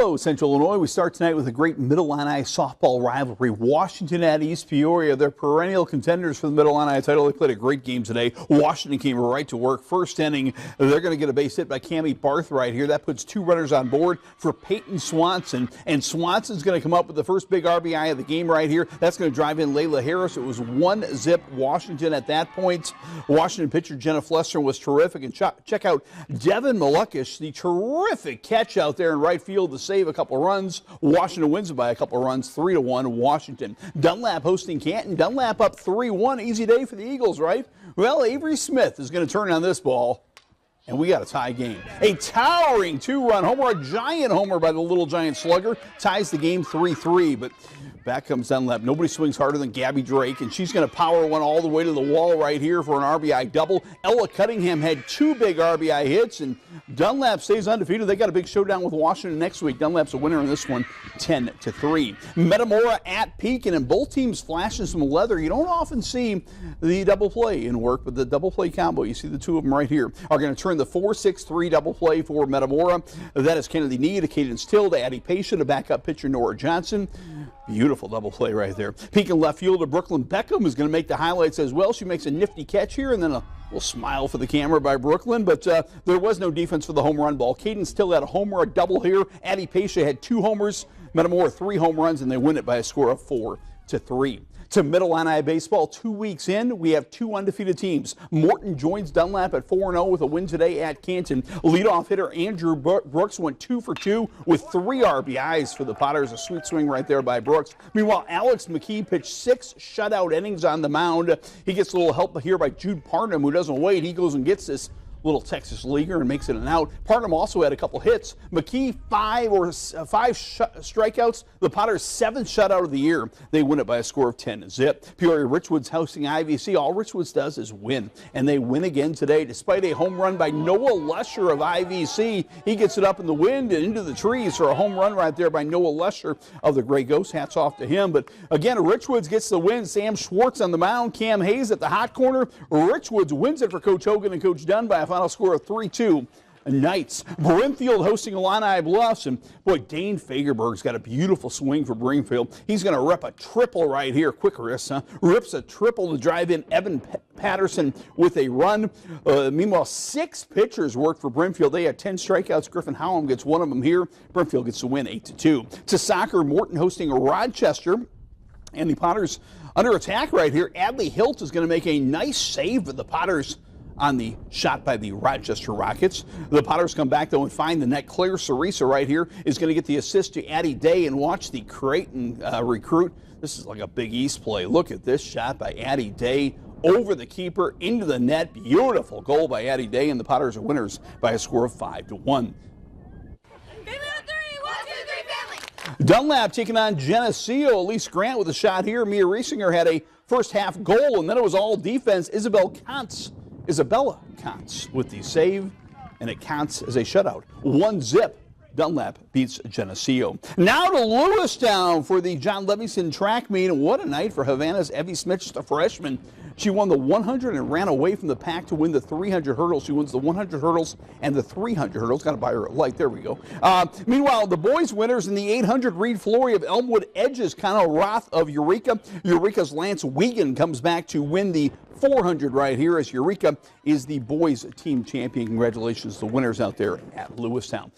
Hello, Central Illinois. We start tonight with a great Middle Illini softball rivalry. Washington at East Peoria. They're perennial contenders for the Middle Illini title. They played a great game today. Washington came right to work. First inning, they're going to get a base hit by Cammie Barth right here. That puts two runners on board for Peyton Swanson. And Swanson's going to come up with the first big RBI of the game right here. That's going to drive in Layla Harris. It was 1-0 Washington at that point. Washington pitcher Jenna Flesser was terrific. And check out Devin Malukish, the terrific catch out there in right field to save a couple runs. Washington wins it by a couple runs, 3-1 Washington. Dunlap hosting Canton. Dunlap up 3-1. Easy day for the Eagles, right? Well, Avery Smith is going to turn on this ball, and we got a tie game. A towering two-run homer, a giant homer by the Little Giant slugger, ties the game 3-3, but back comes Dunlap. Nobody swings harder than Gabby Drake, and she's going to power one all the way to the wall right here for an RBI double. Ella Cunningham had two big RBI hits, and Dunlap stays undefeated. They got a big showdown with Washington next week. Dunlap's a winner in this one, 10-3. Metamora at Pekin, and both teams flashing some leather. You don't often see the double play in work, but the double play combo, you see the two of them right here, are going to turn the 4-6-3 double play for Metamora. That is Kennedy Need, Cadence Till, to Addie Pasha, to backup pitcher Nora Johnson. Beautiful double play right there. Pekin left fielder Brooklyn Beckham is going to make the highlights as well. She makes a nifty catch here, and then a little smile for the camera by Brooklyn, but there was no defense for the home run ball. Cadence Till had a homer, a double here. Addie Pasha had two homers, Metamora 3 home runs, and they win it by a score of 4-3. To Middle Illini baseball, 2 weeks in, we have two undefeated teams. Morton joins Dunlap at 4-0 with a win today at Canton. Leadoff hitter Andrew Brooks went 2 for 2 with 3 RBIs for the Potters. A sweet swing right there by Brooks. Meanwhile, Alex McKee pitched 6 shutout innings on the mound. He gets a little help here by Jude Parnham, who doesn't wait. He goes and gets this little Texas leaguer and makes it an out. Parnham also had a couple hits. McKee, 5 strikeouts. The Potters' 7th shutout of the year. They win it by a score of 10-0. Peoria Richwoods hosting IVC. All Richwoods does is win, and they win again today despite a home run by Noah Lesher of IVC. He gets it up in the wind and into the trees for a home run right there by Noah Lesher of the Gray Ghost. Hats off to him. But again, Richwoods gets the win. Sam Schwartz on the mound. Cam Hayes at the hot corner. Richwoods wins it for Coach Hogan and Coach Dunn by a final score of 3-2. Knights. Brimfield hosting Illini Bluffs, and boy, Dane Fagerberg's got a beautiful swing for Brimfield. He's going to rip a triple right here. Quick wrist, huh? Rips a triple to drive in Evan Patterson with a run. Meanwhile, 6 pitchers worked for Brimfield. They had 10 strikeouts. Griffin Howlam gets one of them here. Brimfield gets the win 8-2. To soccer, Morton hosting Rochester, and the Potters under attack right here. Adley Hilt is going to make a nice save for the Potters on the shot by the Rochester Rockets. The Potters come back, though, and find the net. Claire Cerisa right here is going to get the assist to Addie Day, and watch the Creighton recruit. This is like a Big East play. Look at this shot by Addie Day over the keeper into the net. Beautiful goal by Addie Day, and the Potters are winners by a score of 5-1. Dunlap taking on Geneseo. Elise Grant with a shot here. Mia Riesinger had a first half goal, and then it was all defense. Isabella Kantz with the save, and it counts as a shutout. 1-0. Dunlap beats Geneseo. Now to Lewistown for the John Levinson track meet. What a night for Havana's Evie Smith, just a freshman. She won the 100 and ran away from the pack to win the 300 hurdles. She wins the 100 hurdles and the 300 hurdles. Got to buy her a light. There we go. Meanwhile, the boys winners in the 800, Reed Flory of Elmwood edges Connell Roth of Eureka. Eureka's Lance Wiegand comes back to win the 400 right here, as Eureka is the boys team champion. Congratulations to the winners out there at Lewistown.